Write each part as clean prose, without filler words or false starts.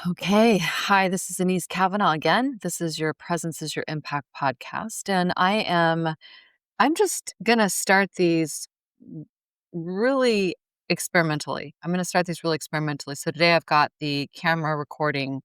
Okay. Hi, this is Anese Cavanaugh again. This is your Presence is Your Impact podcast. And I'm just gonna start these w- really experimentally. I'm gonna start these really experimentally. So today I've got the camera recording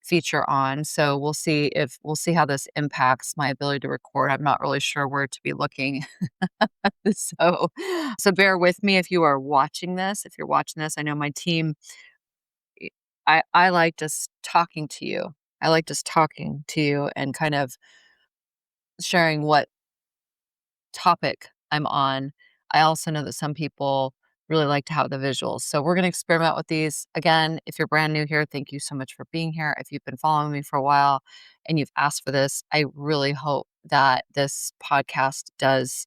feature on. So we'll see how this impacts my ability to record. I'm not really sure where to be looking. so so bear with me if you are watching this. If you're watching this, I know my team y- I like just talking to you. I like just talking to you and kind of sharing what topic I'm on. I also know that some people really like to have the visuals. So we're going to experiment with these. Again, if you're brand new here, thank you so much for being here. If you've been following me for a while and you've asked for this, I really hope that this podcast does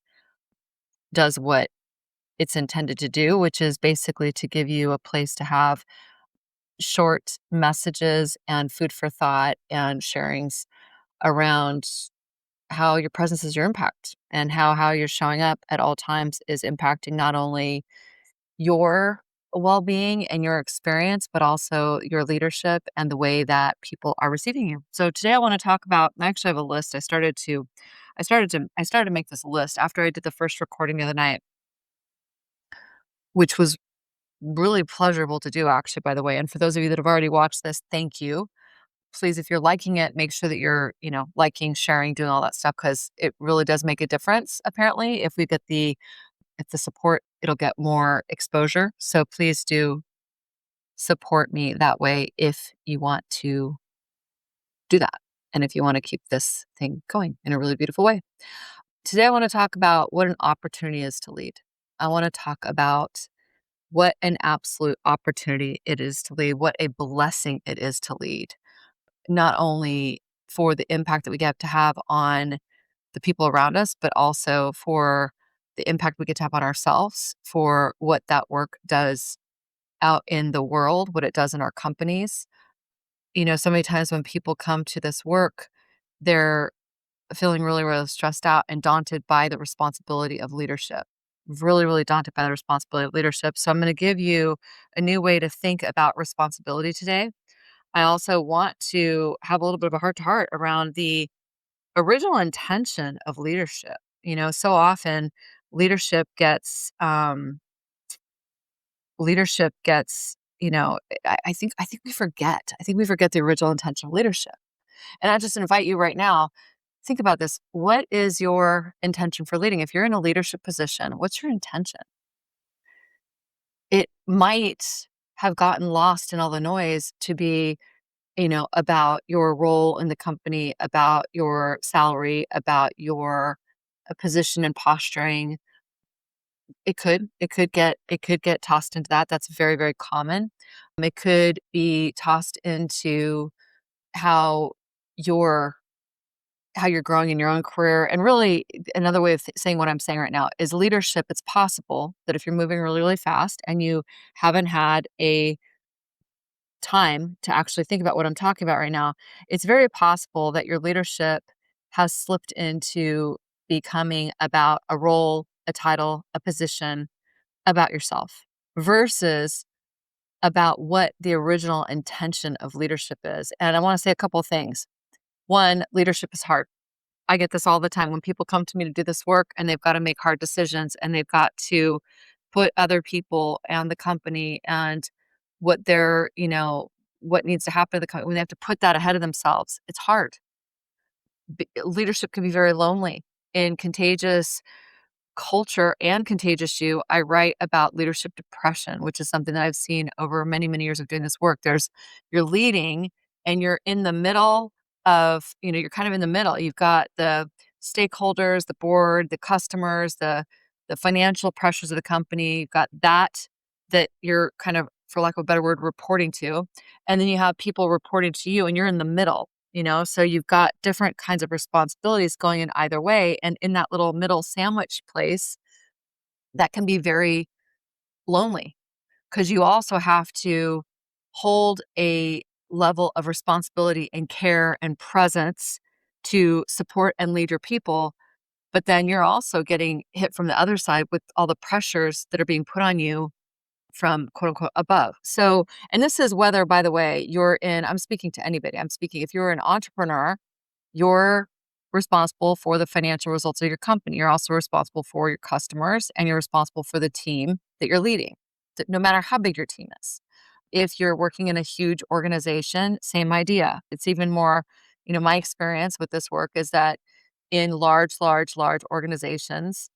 what it's intended to do, which is basically to give you a place to have short messages and food for thought and sharings around how your presence is your impact and how you're showing up at all times is impacting not only your well-being and your experience but also your leadership and the way that people are receiving you. So today I want to talk about, I actually have a list. I started to make this list after I did the first recording the other night, which was really pleasurable to do, actually, by the way. And for those of you that have already watched this, thank you. Please, if you're liking it, make sure that you're, liking, sharing, doing all that stuff because it really does make a difference. Apparently, if the support, it'll get more exposure. So please do support me that way if you want to do that. And if you want to keep this thing going in a really beautiful way. Today, I want to talk about what an opportunity is to lead. I want to talk about what an absolute opportunity it is to lead, what a blessing it is to lead, not only for the impact that we get to have on the people around us, but also for the impact we get to have on ourselves, for what that work does out in the world, what it does in our companies. So many times when people come to this work, they're feeling really, really stressed out and daunted by the responsibility of leadership. Really, really daunted by the responsibility of leadership. So I'm going to give you a new way to think about responsibility today. I also want to have a little bit of a heart to heart around the original intention of leadership. So often leadership gets, leadership gets, I think we forget. I think we forget the original intention of leadership. And I just invite you right now, think about this. What is your intention for leading? If you're in a leadership position, what's your intention? It might have gotten lost in all the noise to be, about your role in the company, about your salary, about your position and posturing. It could get tossed into that. That's very, very common. It could be tossed into how you're how you're growing in your own career. And really, another way of saying what I'm saying right now is leadership. It's possible that if you're moving really, really fast and you haven't had a time to actually think about what I'm talking about right now, it's very possible that your leadership has slipped into becoming about a role, a title, a position, about yourself versus about what the original intention of leadership is. And I want to say a couple of things. One, leadership is hard. I get this all the time when people come to me to do this work and they've got to make hard decisions and they've got to put other people and the company and what they're, what needs to happen to the company, when they have to put that ahead of themselves. It's hard. Leadership can be very lonely and contagious. Culture and contagious you, I write about leadership depression, which is something that I've seen over many, many years of doing this work. You're leading and you're in the middle you're kind of in the middle. You've got the stakeholders, the board, the customers, the financial pressures of the company. You've got that you're kind of, for lack of a better word, reporting to. And then you have people reporting to you and you're in the middle. So you've got different kinds of responsibilities going in either way. And in that little middle sandwich place, that can be very lonely because you also have to hold a level of responsibility and care and presence to support and lead your people. But then you're also getting hit from the other side with all the pressures that are being put on you from quote unquote above. So, and this is whether, by the way, I'm speaking to anybody. I'm speaking, if you're an entrepreneur, you're responsible for the financial results of your company. You're also responsible for your customers and you're responsible for the team that you're leading, no matter how big your team is. If you're working in a huge organization, same idea. It's even more, my experience with this work is that in large organizations,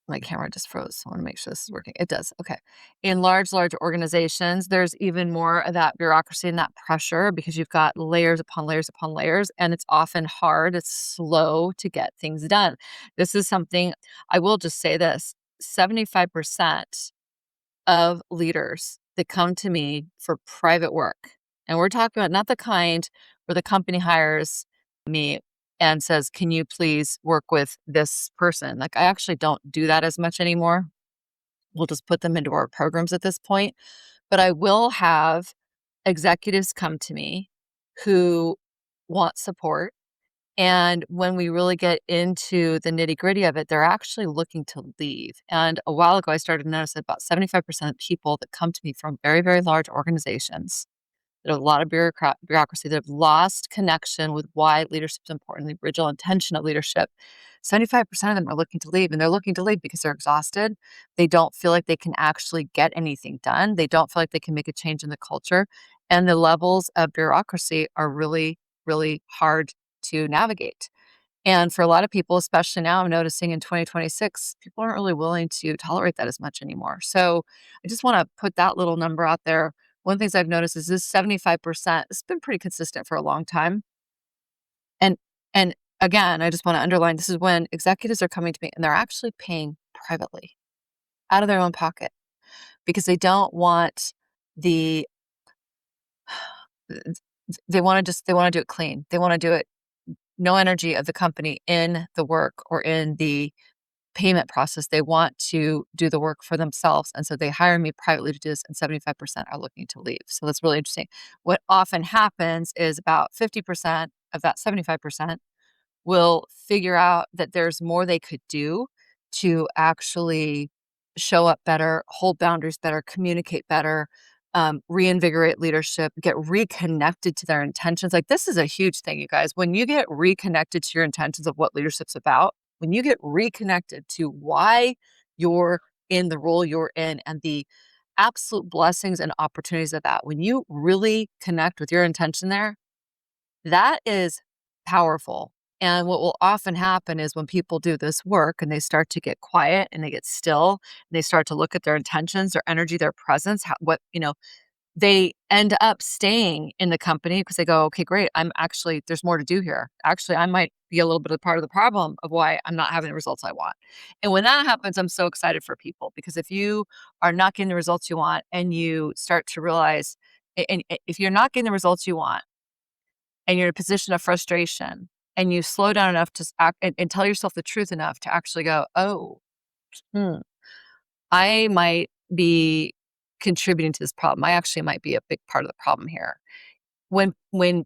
my camera just froze. I want to make sure this is working. It does. Okay. In large organizations, there's even more of that bureaucracy and that pressure because you've got layers upon layers upon layers, and it's often hard. It's slow to get things done. This is something I will just say this 75% of leaders that come to me for private work, and we're talking about not the kind where the company hires me and says, "Can you please work with this person?" Like, I actually don't do that as much anymore. We'll just put them into our programs at this point. But I will have executives come to me who want support. And when we really get into the nitty-gritty of it, they're actually looking to leave. And a while ago, I started to notice that about 75% of people that come to me from very, very large organizations that have a lot of bureaucracy, that have lost connection with why leadership is important, the original intention of leadership. 75% of them are looking to leave, and they're looking to leave because they're exhausted. They don't feel like they can actually get anything done. They don't feel like they can make a change in the culture. And the levels of bureaucracy are really, really hard to navigate. And for a lot of people, especially now, I'm noticing in 2026, people aren't really willing to tolerate that as much anymore. So I just want to put that little number out there. One of the things I've noticed is this 75%, it's been pretty consistent for a long time. And and again, I just want to underline this is when executives are coming to me and they're actually paying privately out of their own pocket because they don't want the they want to do it clean. They want to do it no energy of the company in the work or in the payment process. They want to do the work for themselves. And so they hire me privately to do this, and 75% are looking to leave. So that's really interesting. What often happens is about 50% of that 75% will figure out that there's more they could do to actually show up better, hold boundaries better, communicate better, reinvigorate leadership, get reconnected to their intentions. Like, this is a huge thing, you guys. When you get reconnected to your intentions of what leadership's about, when you get reconnected to why you're in the role you're in and the absolute blessings and opportunities of that, when you really connect with your intention there, that is powerful. And what will often happen is when people do this work and they start to get quiet and they get still, and they start to look at their intentions, their energy, their presence, they end up staying in the company because they go, okay, great. There's more to do here. Actually, I might be a little bit of part of the problem of why I'm not having the results I want. And when that happens, I'm so excited for people because if you are not getting the results you want and you start to realize, and if you're not getting the results you want, and you're in a position of frustration and you slow down enough to act and tell yourself the truth enough to actually go, oh, hmm, I might be contributing to this problem. I actually might be a big part of the problem here. When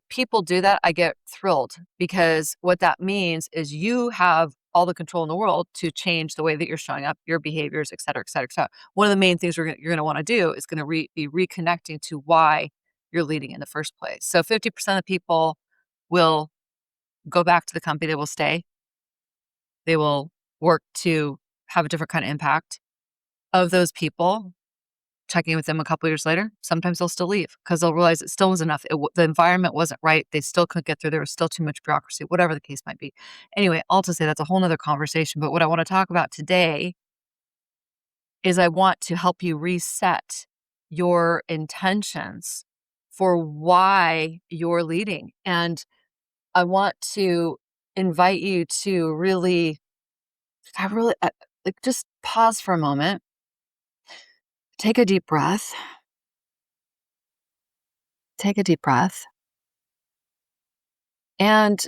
people do that, I get thrilled because what that means is you have all the control in the world to change the way that you're showing up, your behaviors, et cetera, et cetera, et cetera. One of the main things you're going to want to do is going to be reconnecting to why you're leading in the first place. So 50% of people will go back to the company. They will stay. They will work to have a different kind of impact. Of those people, checking in with them a couple years later, sometimes they'll still leave because they'll realize it still was enough. The environment wasn't right. They still couldn't get through. There was still too much bureaucracy, whatever the case might be. Anyway, all to say that's a whole nother conversation. But what I want to talk about today is I want to help you reset your intentions for why you're leading. And I want to invite you to like just pause for a moment, take a deep breath, take a deep breath. And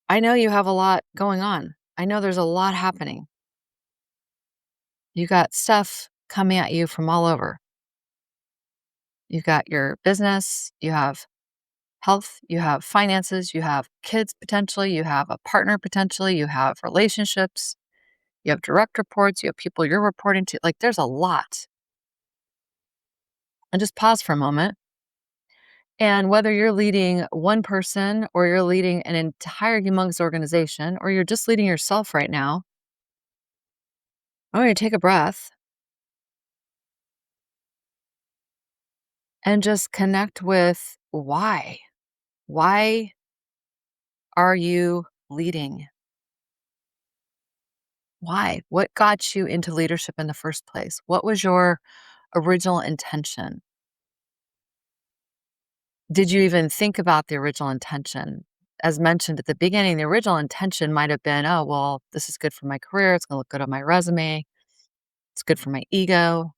I know you have a lot going on. I know there's a lot happening. You got stuff coming at you from all over. You've got your business, you have health, you have finances, you have kids potentially, you have a partner potentially, you have relationships, You have direct reports, you have people you're reporting to. Like, there's a lot. And just pause for a moment. And whether you're leading one person or you're leading an entire humongous organization or you're just leading yourself right now, I want you to take a breath and just connect with why. Why are you leading? Why? What got you into leadership in the first place? What was your original intention? Did you even think about the original intention? As mentioned at the beginning, the original intention might have been, oh, well, this is good for my career. It's going to look good on my resume. It's good for my ego.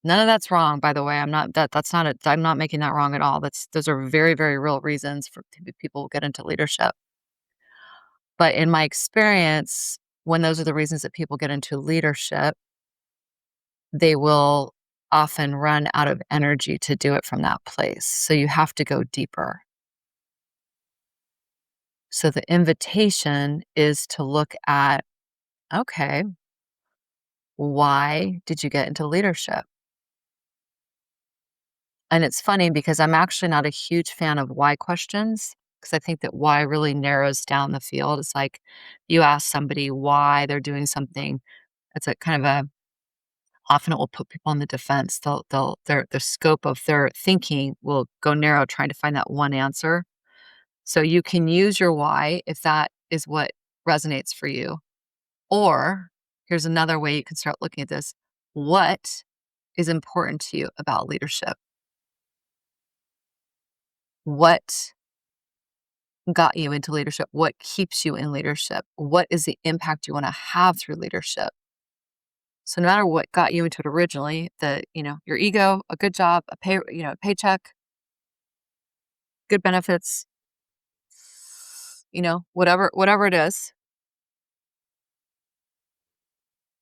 None of that's wrong, by the way. I'm not making that wrong at all. Those are very, very real reasons for people get into leadership. But in my experience, when those are the reasons that people get into leadership, they will often run out of energy to do it from that place. So you have to go deeper. So the invitation is to look at, okay, why did you get into leadership? And it's funny because I'm actually not a huge fan of why questions because I think that why really narrows down the field. It's like you ask somebody why they're doing something. It's a kind of a often it will put people on the defense. Their scope of their thinking will go narrow trying to find that one answer. So you can use your why if that is what resonates for you. Or here's another way you can start looking at this. What is important to you about leadership? What got you into leadership? What keeps you in leadership? What is the impact you want to have through leadership? So no matter what got you into it originally, your ego, a good job, a paycheck, good benefits, whatever it is,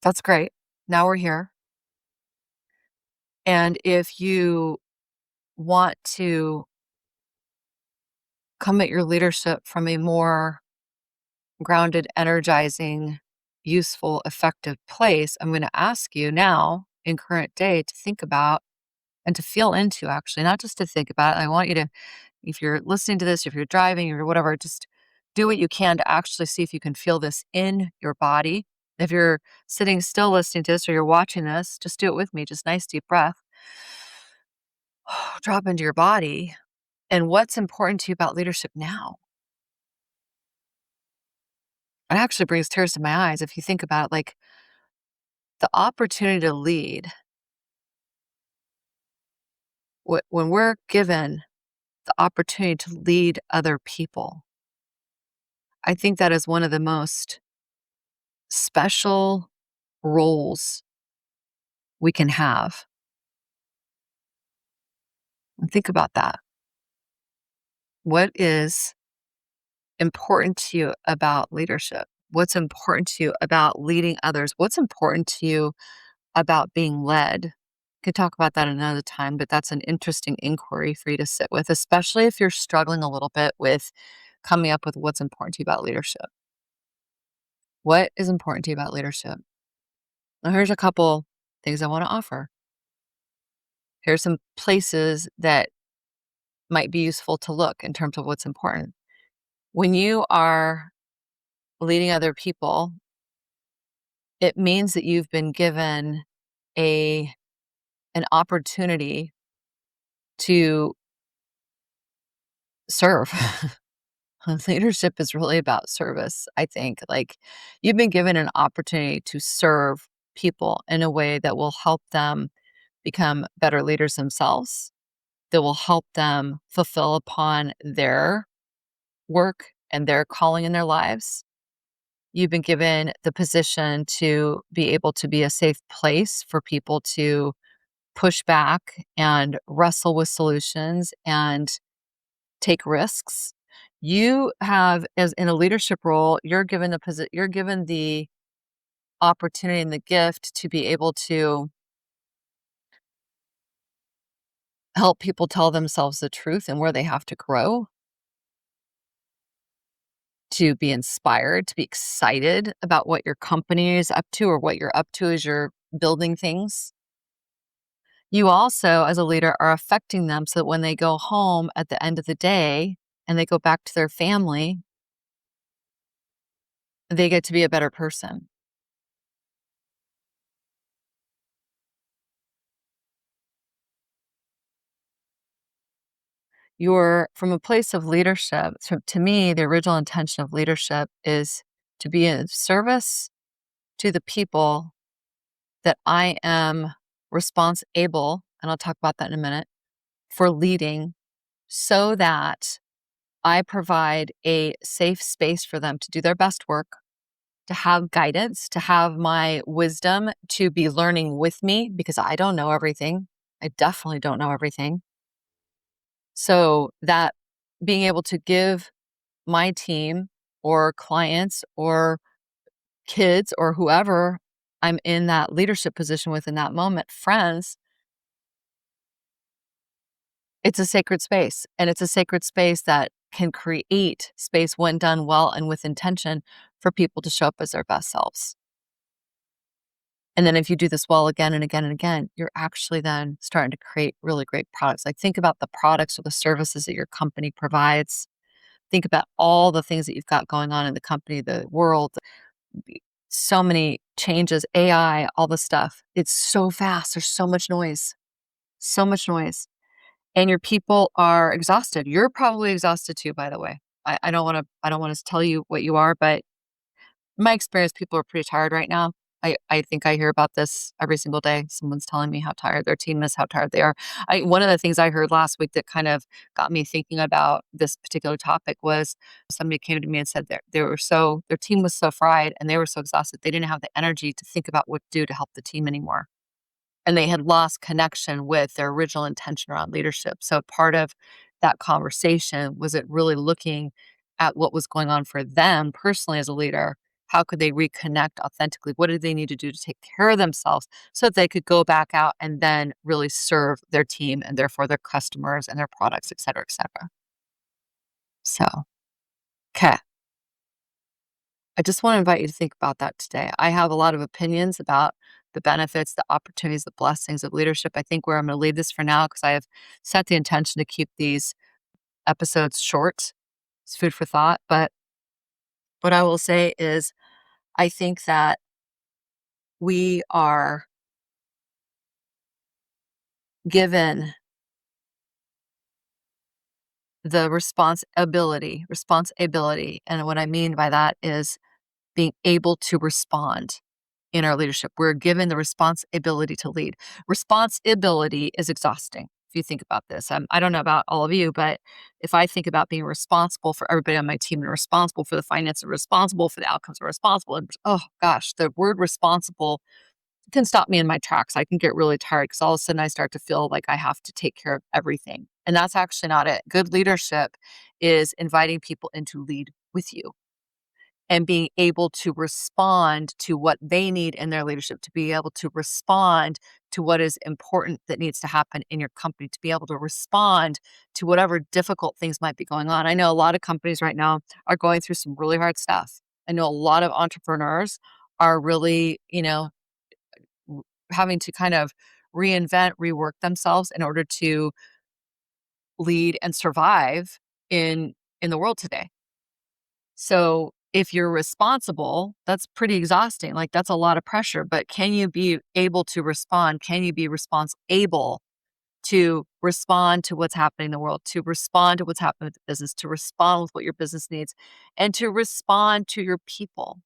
that's great. Now we're here. And if you want to come at your leadership from a more grounded, energizing, useful, effective place, I'm going to ask you now in current day to think about and to feel into actually, not just to think about it. I want you to, if you're listening to this, if you're driving or whatever, just do what you can to actually see if you can feel this in your body. If you're sitting still listening to this or you're watching this, just do it with me. Just nice deep breath. Drop into your body. And what's important to you about leadership now? It actually brings tears to my eyes if you think about it, like the opportunity to lead. When we're given the opportunity to lead other people, I think that is one of the most special roles we can have. And think about that. What is important to you about leadership? What's important to you about leading others? What's important to you about being led? Could talk about that another time, but that's an interesting inquiry for you to sit with, especially if you're struggling a little bit with coming up with what's important to you about leadership. What is important to you about leadership? Now, here's a couple things I want to offer. Here's some places that might be useful to look in terms of what's important. When you are leading other people, it means that you've been given a an opportunity to serve. Leadership is really about service, I think. Like you've been given an opportunity to serve people in a way that will help them become better leaders themselves, that will help them fulfill upon their work and their calling in their lives. You've been given the position to be able to be a safe place for people to push back and wrestle with solutions and take risks. You have, as in a leadership role, you're given the opportunity and the gift to be able to help people tell themselves the truth and where they have to grow. to be inspired, to be excited about what your company is up to or what you're up to as you're building things. You also, as a leader, are affecting them so that when they go home at the end of the day and they go back to their family, they get to be a better person. You're from a place of leadership. So to me, the original intention of leadership is to be of service to the people that I am responsible, and I'll talk about that in a minute, for leading so that I provide a safe space for them to do their best work, to have guidance, to have my wisdom, to be learning with me because I don't know everything. I definitely don't know everything. So that being able to give my team or clients or kids or whoever I'm in that leadership position with in that moment, friends, it's a sacred space. And it's a sacred space that can create space when done well and with intention for people to show up as their best selves. And then if you do this well again and again and again, you're actually then starting to create really great products. Like think about the products or the services that your company provides. Think about all the things that you've got going on in the company, the world, so many changes, AI, all the stuff. It's so fast. There's so much noise, so much noise. And your people are exhausted. You're probably exhausted too, by the way. I don't want to tell you what you are, but in my experience, people are pretty tired right now. I think I hear about this every single day. Someone's telling me how tired their team is, how tired they are. One of the things I heard last week that kind of got me thinking about this particular topic was somebody came to me and said their team was so fried and they were so exhausted they didn't have the energy to think about what to do to help the team anymore. And they had lost connection with their original intention around leadership. So part of that conversation was it really looking at what was going on for them personally as a leader. How could they reconnect authentically? What did they need to do to take care of themselves so that they could go back out and then really serve their team and therefore their customers and their products, et cetera, et cetera. So, okay. I just want to invite you to think about that today. I have a lot of opinions about the benefits, the opportunities, the blessings of leadership. I think where I'm going to leave this for now because I have set the intention to keep these episodes short. It's food for thought. But what I will say is, I think that we are given the responsibility. And what I mean by that is being able to respond in our leadership. We're given the responsibility to lead. Responsibility is exhausting. If you think about this, I don't know about all of you, but if I think about being responsible for everybody on my team and responsible for the finances, responsible for the outcomes, responsible, and oh gosh, the word responsible can stop me in my tracks. I can get really tired because all of a sudden I start to feel like I have to take care of everything. And that's actually not it. Good leadership is inviting people in to lead with you and being able to respond to what they need in their leadership, to be able to respond to what is important that needs to happen in your company, to be able to respond to whatever difficult things might be going on. I know a lot of companies right now are going through some really hard stuff. I know a lot of entrepreneurs are really, having to kind of reinvent, rework themselves in order to lead and survive in the world today. So if you're responsible, that's pretty exhausting. Like that's a lot of pressure, but can you be able to respond? Can you be able to respond to what's happening in the world, to respond to what's happening with the business, to respond with what your business needs, and to respond to your people?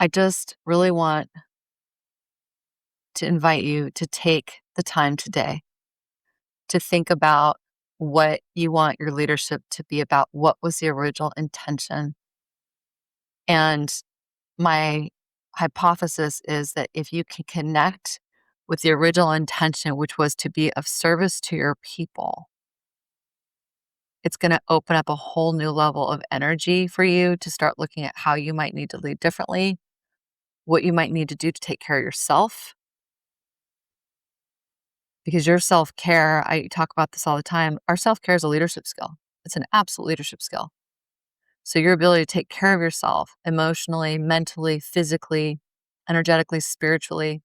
I just really want to invite you to take the time today to think about what you want your leadership to be about. What was the original intention? And my hypothesis is that if you can connect with the original intention, which was to be of service to your people, it's going to open up a whole new level of energy for you to start looking at how you might need to lead differently, what you might need to do to take care of yourself, because your self-care, I talk about this all the time, our self-care is a leadership skill. It's an absolute leadership skill. So your ability to take care of yourself emotionally, mentally, physically, energetically, spiritually,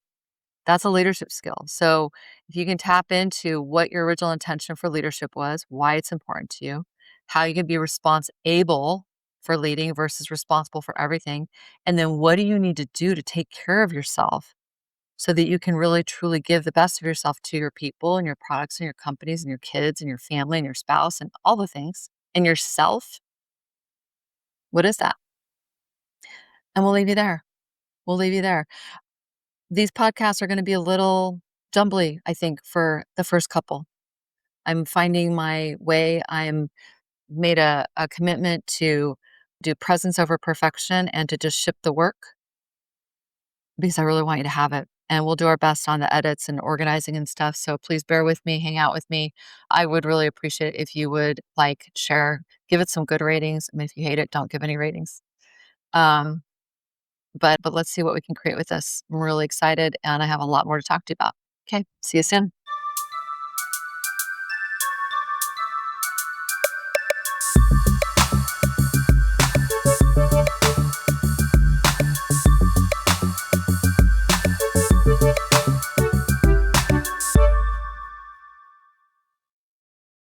that's a leadership skill. So if you can tap into what your original intention for leadership was, why it's important to you, how you can be able for leading versus responsible for everything, and then what do you need to do to take care of yourself so that you can really truly give the best of yourself to your people and your products and your companies and your kids and your family and your spouse and all the things and yourself. What is that? And we'll leave you there. We'll leave you there. These podcasts are going to be a little jumbly, I think, for the first couple. I'm finding my way. I'm made a commitment to do presence over perfection and to just ship the work because I really want you to have it. And we'll do our best on the edits and organizing and stuff. So please bear with me, hang out with me. I would really appreciate it if you would like, share, give it some good ratings. I mean, if you hate it, don't give any ratings. Um, but let's see what we can create with this. I'm really excited and I have a lot more to talk to you about. Okay, see you soon.